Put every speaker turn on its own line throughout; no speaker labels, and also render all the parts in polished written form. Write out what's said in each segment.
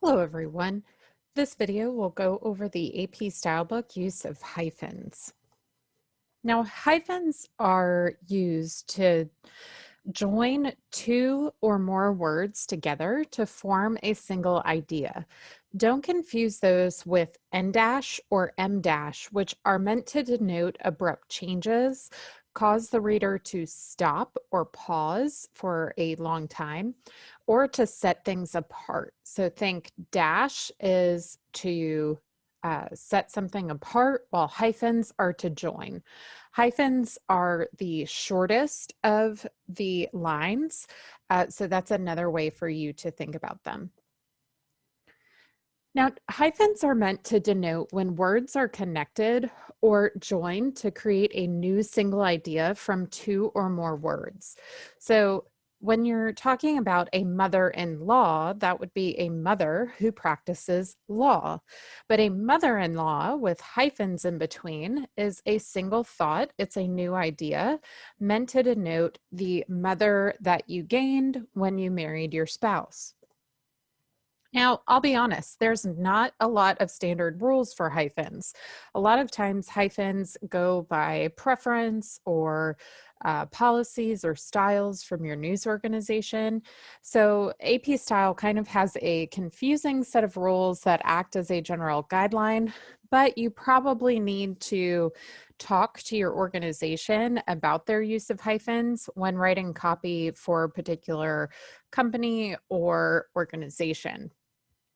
Hello everyone. This video will go over the AP Stylebook use of hyphens. Now, hyphens are used to join two or more words together to form a single idea. Don't confuse those with N dash or M dash, which are meant to denote abrupt changes, cause the reader to stop or pause for a long time, or to set things apart. So think dash is to set something apart, while hyphens are to join. Hyphens are the shortest of the lines, so that's another way for you to think about them. Now, hyphens are meant to denote when words are connected or joined to create a new single idea from two or more words. So when you're talking about a mother-in-law, that would be a mother who practices law. But a mother-in-law with hyphens in between is a single thought. It's a new idea meant to denote the mother that you gained when you married your spouse. Now, I'll be honest, there's not a lot of standard rules for hyphens. A lot of times hyphens go by preference or policies or styles from your news organization. So AP Style kind of has a confusing set of rules that act as a general guideline, but you probably need to talk to your organization about their use of hyphens when writing copy for a particular company or organization.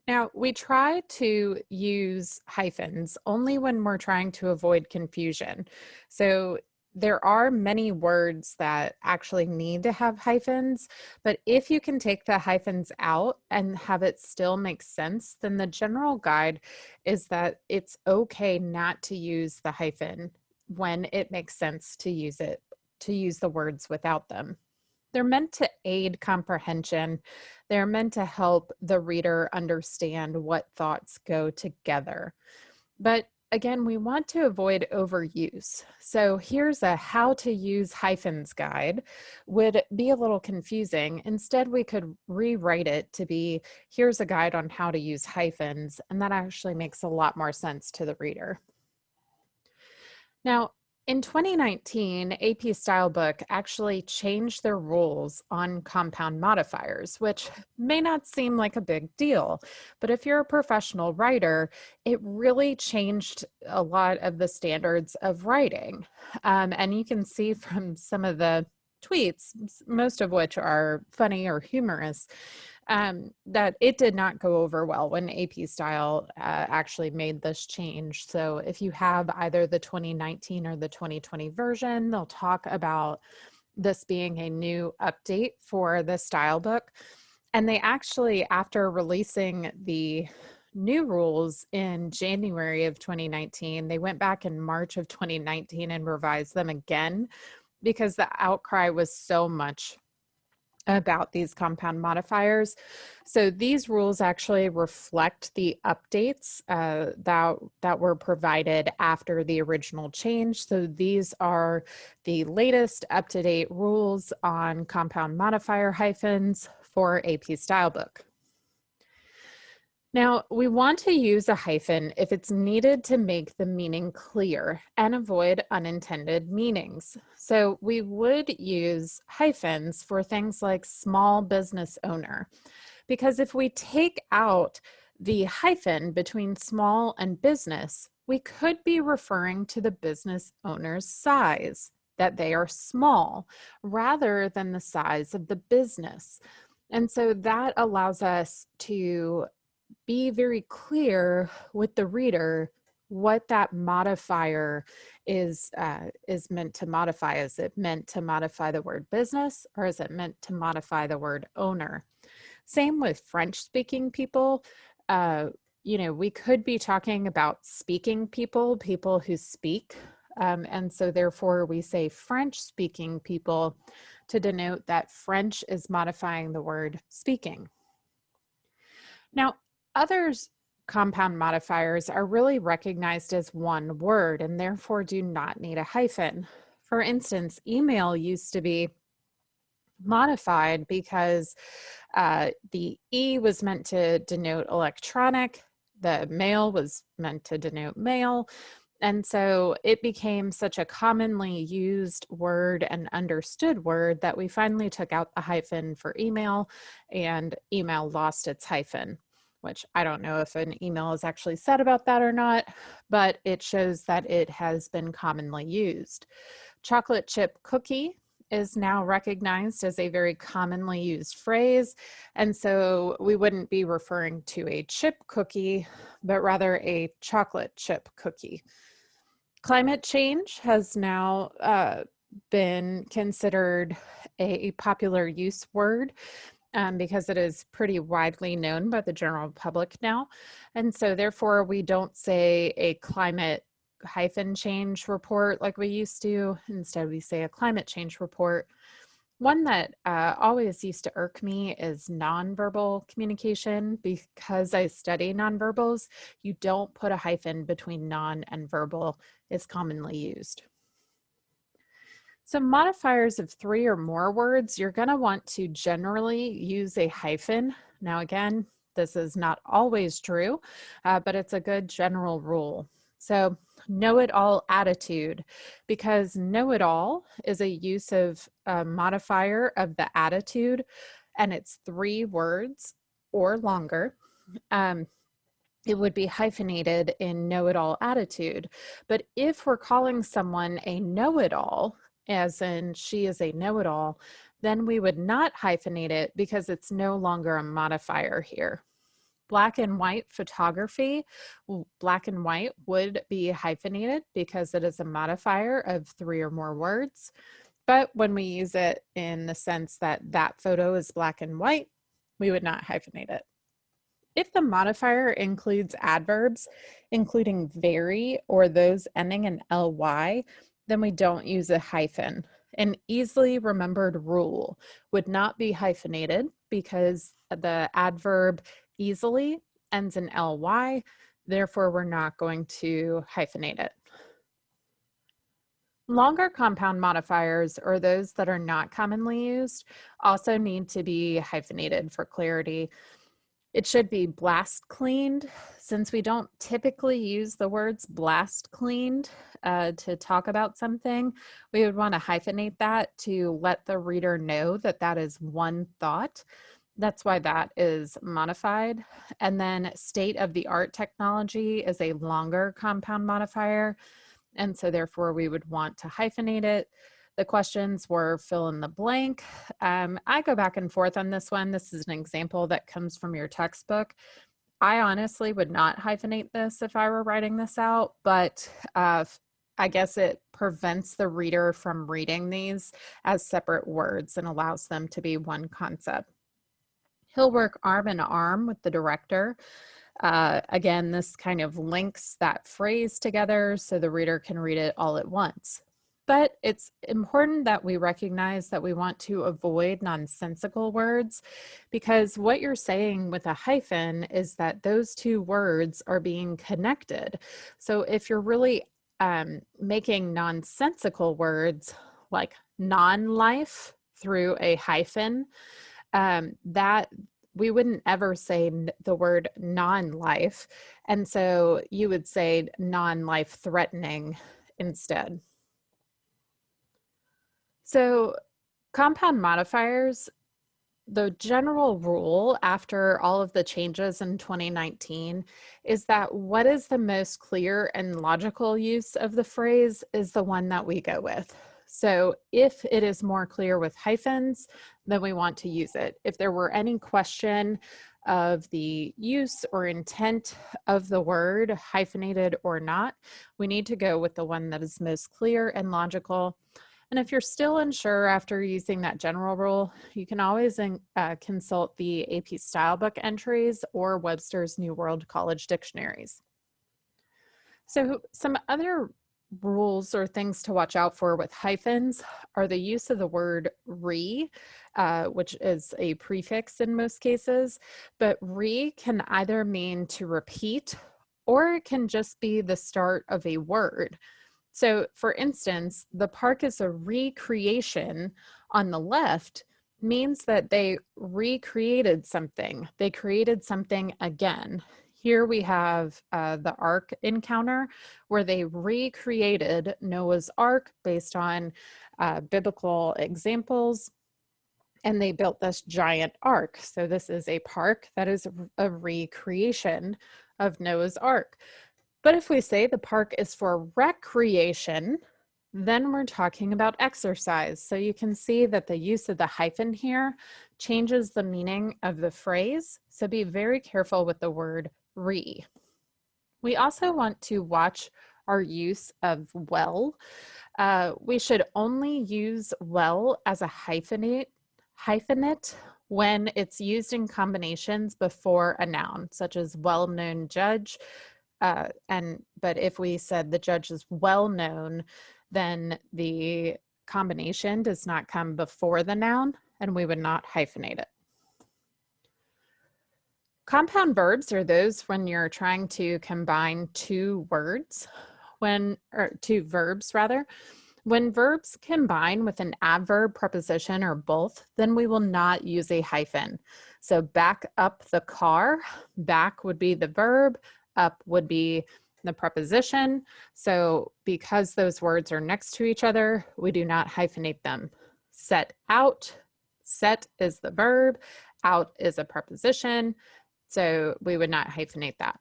Now, we try to use hyphens only when we're trying to avoid confusion. So there are many words that actually need to have hyphens, but if you can take the hyphens out and have it still make sense, then the general guide is that it's okay not to use the hyphen when it makes sense to use it, to use the words without them. They're meant to aid comprehension. They're meant to help the reader understand what thoughts go together. But again, we want to avoid overuse. So here's a how to use hyphens guide. Would be a little confusing. Instead, we could rewrite it to be, here's a guide on how to use hyphens, and that actually makes a lot more sense to the reader. Now, in 2019, AP Stylebook actually changed their rules on compound modifiers, which may not seem like a big deal, but if you're a professional writer, it really changed a lot of the standards of writing. And you can see from some of the tweets, most of which are funny or humorous, that it did not go over well when AP Style actually made this change. So if you have either the 2019 or the 2020 version, they'll talk about this being a new update for the style book. And they actually, after releasing the new rules in January of 2019, they went back in March of 2019 and revised them again because the outcry was so much about these compound modifiers. So these rules actually reflect the updates that were provided after the original change. So these are the latest up-to-date rules on compound modifier hyphens for AP Stylebook. Now, we want to use a hyphen if it's needed to make the meaning clear and avoid unintended meanings. So we would use hyphens for things like small business owner, because if we take out the hyphen between small and business, we could be referring to the business owner's size, that they are small, rather than the size of the business. And so that allows us to be very clear with the reader what that modifier is meant to modify. Is it meant to modify the word business, or is it meant to modify the word owner? Same with French-speaking people. We could be talking about speaking people, people who speak. And so therefore we say French-speaking people to denote that French is modifying the word speaking. Now, others compound modifiers are really recognized as one word and therefore do not need a hyphen. For instance, email used to be modified because The E was meant to denote electronic. The male was meant to denote male. And so it became such a commonly used word and understood word that we finally took out the hyphen for email, and email lost its hyphen, which I don't know if an email is actually said about that or not, but it shows that it has been commonly used. Chocolate chip cookie is now recognized as a very commonly used phrase, and so we wouldn't be referring to a chip cookie, but rather a chocolate chip cookie. Climate change has now been considered a popular use word because it is pretty widely known by the general public now. And so therefore we don't say a climate hyphen change report like we used to. Instead, we say a climate change report. One that always used to irk me is nonverbal communication. Because I study nonverbals, you don't put a hyphen between non and verbal. It's commonly used. So modifiers of 3 or more words, you're going to want to generally use a hyphen. Now again, this is not always true, but it's a good general rule. So know-it-all attitude, because know-it-all is a use of a modifier of the attitude, and it's 3 words or longer. It would be hyphenated in know-it-all attitude. But if we're calling someone a know-it-all, as in she is a know-it-all, then we would not hyphenate it because it's no longer a modifier here. Black and white photography, black and white would be hyphenated because it is a modifier of 3 or more words. But when we use it in the sense that that photo is black and white, we would not hyphenate it. If the modifier includes adverbs, including very or those ending in ly, then we don't use a hyphen. An easily remembered rule would not be hyphenated because the adverb easily ends in ly, therefore we're not going to hyphenate it. Longer compound modifiers, or those that are not commonly used, also need to be hyphenated for clarity. It should be blast cleaned. Since we don't typically use the words blast cleaned to talk about something, we would want to hyphenate that to let the reader know that that is one thought. That's why that is modified. And then state-of-the-art technology is a longer compound modifier, and so therefore we would want to hyphenate it. The questions were fill in the blank. I go back and forth on this one. This is an example that comes from your textbook. I honestly would not hyphenate this if I were writing this out, but I guess it prevents the reader from reading these as separate words and allows them to be one concept. He'll work arm in arm with the director. Again, this kind of links that phrase together so the reader can read it all at once. But it's important that we recognize that we want to avoid nonsensical words, because what you're saying with a hyphen is that those 2 words are being connected. So if you're really making nonsensical words like non-life through a hyphen, that we wouldn't ever say the word non-life. And so you would say non-life threatening instead. So compound modifiers, the general rule after all of the changes in 2019 is that what is the most clear and logical use of the phrase is the one that we go with. So if it is more clear with hyphens, then we want to use it. If there were any question of the use or intent of the word, hyphenated or not, we need to go with the one that is most clear and logical. And if you're still unsure after using that general rule, you can always consult the AP Stylebook entries or Webster's New World College dictionaries. So some other rules or things to watch out for with hyphens are the use of the word re, which is a prefix in most cases, but re can either mean to repeat or it can just be the start of a word. So for instance, the park is a recreation on the left means that they recreated something. They created something again. Here we have the Ark encounter, where they recreated Noah's Ark based on biblical examples, and they built this giant ark. So this is a park that is a recreation of Noah's Ark. But if we say the park is for recreation, then we're talking about exercise. So you can see that the use of the hyphen here changes the meaning of the phrase. So be very careful with the word re. We also want to watch our use of well. We should only use well as a hyphenate when it's used in combinations before a noun, such as well-known judge. But if we said the judge is well known, then the combination does not come before the noun, and we would not hyphenate it. Compound verbs are those when you're trying to combine two verbs rather. When verbs combine with an adverb, preposition, or both, then we will not use a hyphen. So back up the car, back would be the verb, up would be the preposition. So because those words are next to each other, we do not hyphenate them. Set out, set is the verb, out is a preposition. So we would not hyphenate that.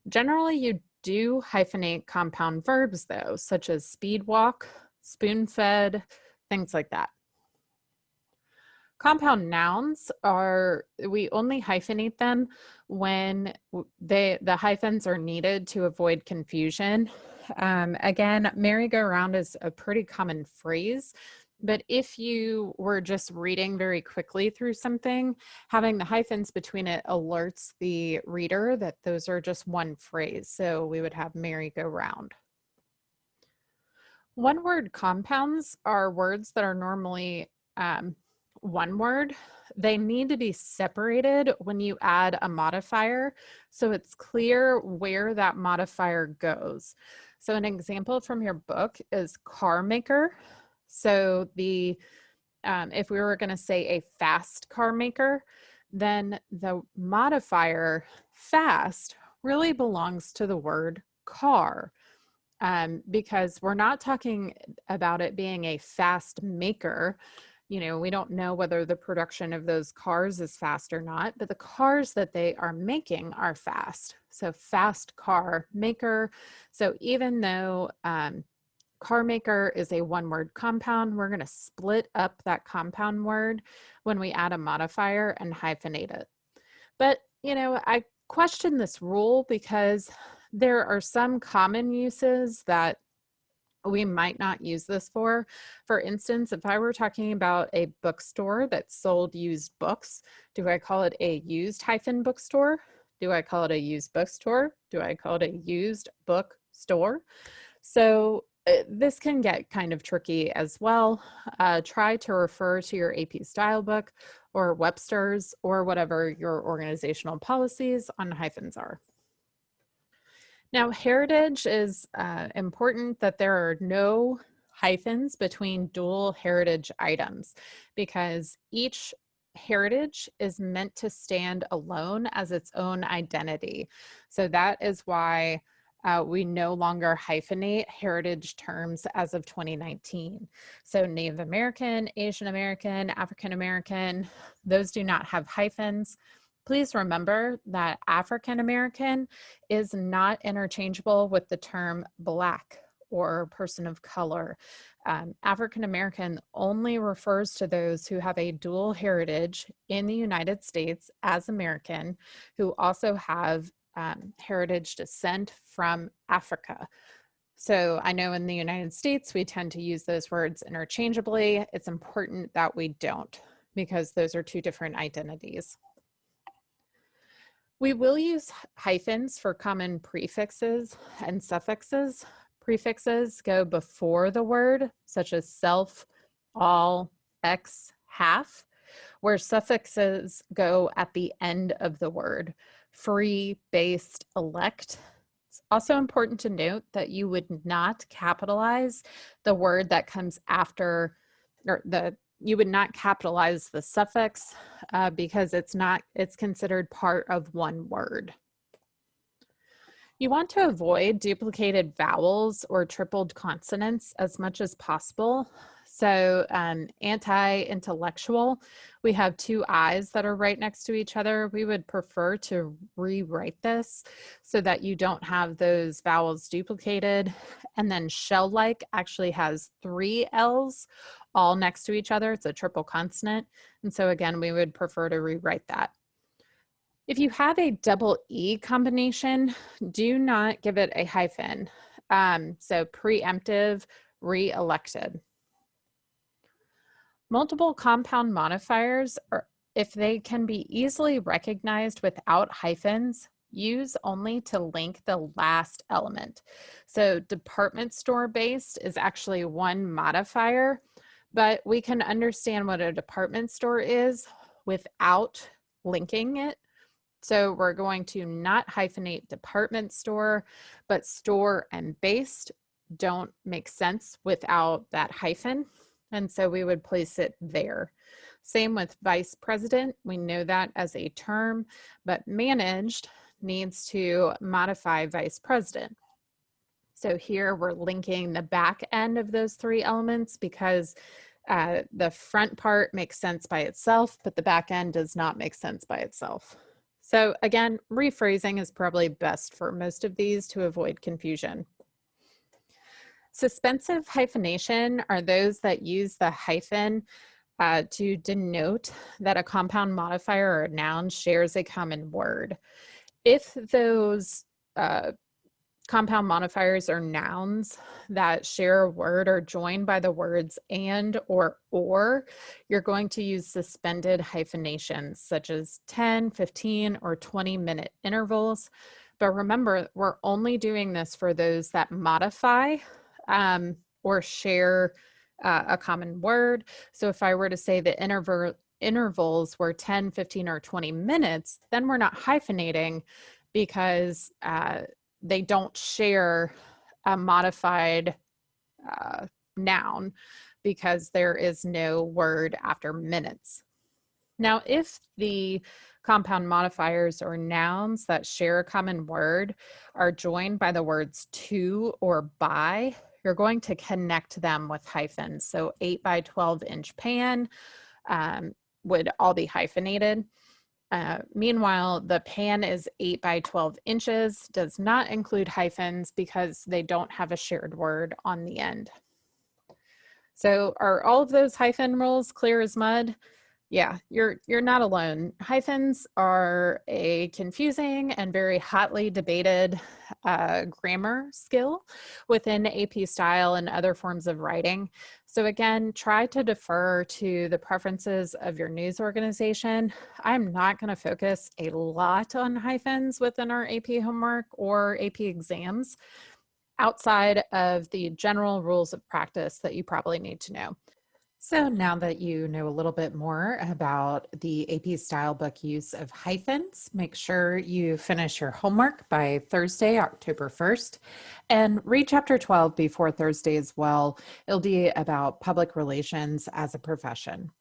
Generally, you do hyphenate compound verbs though, such as speed walk, spoon-fed, things like that. Compound nouns we only hyphenate them when the hyphens are needed to avoid confusion. Again, merry-go-round is a pretty common phrase, but if you were just reading very quickly through something, having the hyphens between it alerts the reader that those are just one phrase. So we would have merry-go-round. One-word compounds are words that are normally one word. They need to be separated when you add a modifier, so it's clear where that modifier goes. So an example from your book is car maker. So if we were going to say a fast car maker, then the modifier fast really belongs to the word car. Because we're not talking about it being a fast maker. You know, we don't know whether the production of those cars is fast or not, but the cars that they are making are fast. So fast car maker. So even though car maker is a one-word compound, we're going to split up that compound word when we add a modifier and hyphenate it. But, you know, I question this rule because there are some common uses that we might not use this for. For instance, if I were talking about a bookstore that sold used books, do I call it a used hyphen bookstore? Do I call it a used bookstore? Do I call it a used bookstore? So this can get kind of tricky as well. Try to refer to your AP Stylebook or Webster's or whatever your organizational policies on hyphens are. Now, heritage is important that there are no hyphens between dual heritage items because each heritage is meant to stand alone as its own identity. So that is why we no longer hyphenate heritage terms as of 2019. So Native American, Asian American, African American, those do not have hyphens. Please remember that African American is not interchangeable with the term Black or person of color. African American only refers to those who have a dual heritage in the United States as American, who also have heritage descent from Africa. So I know in the United States, we tend to use those words interchangeably. It's important that we don't, because those are two different identities. We will use hyphens for common prefixes and suffixes. Prefixes go before the word, such as self, all, ex, half, where suffixes go at the end of the word, free, based, elect. It's also important to note that you would not capitalize the word that comes after, or the You would not capitalize the suffix because it's considered part of one word. You want to avoid duplicated vowels or tripled consonants as much as possible. So anti-intellectual, we have two I's that are right next to each other. We would prefer to rewrite this so that you don't have those vowels duplicated. And then shell-like actually has three L's all next to each other. It's a triple consonant. And so again, we would prefer to rewrite that. If you have a double E combination, do not give it a hyphen. So preemptive, re-elected. Multiple compound modifiers, if they can be easily recognized without hyphens, use only to link the last element. So department store based is actually one modifier, but we can understand what a department store is without linking it. So we're going to not hyphenate department store, but store and based don't make sense without that hyphen. And so we would place it there. Same with vice president. We know that as a term, but managed needs to modify vice president. So here we're linking the back end of those three elements because the front part makes sense by itself, but the back end does not make sense by itself. So again, rephrasing is probably best for most of these to avoid confusion. Suspensive hyphenation are those that use the hyphen to denote that a compound modifier or a noun shares a common word. If those compound modifiers are nouns that share a word or joined by the words and or, you're going to use suspended hyphenations such as 10, 15, or 20-minute intervals. But remember, we're only doing this for those that modify or share a common word. So if I were to say the intervals were 10, 15, or 20 minutes, then we're not hyphenating because they don't share a modified noun because there is no word after minutes. Now, if the compound modifiers or nouns that share a common word are joined by the words to or by, you're going to connect them with hyphens. So 8 by 12 inch pan would all be hyphenated. Meanwhile, the pan is 8 by 12 inches, does not include hyphens because they don't have a shared word on the end. So are all of those hyphen rules clear as mud? Yeah, you're not alone. Hyphens are a confusing and very hotly debated grammar skill within AP Style and other forms of writing. So again, try to defer to the preferences of your news organization. I'm not going to focus a lot on hyphens within our AP homework or AP exams outside of the general rules of practice that you probably need to know. So now that you know a little bit more about the AP Stylebook use of hyphens, make sure you finish your homework by Thursday, October 1st, and read chapter 12 before Thursday as well. It'll be about public relations as a profession.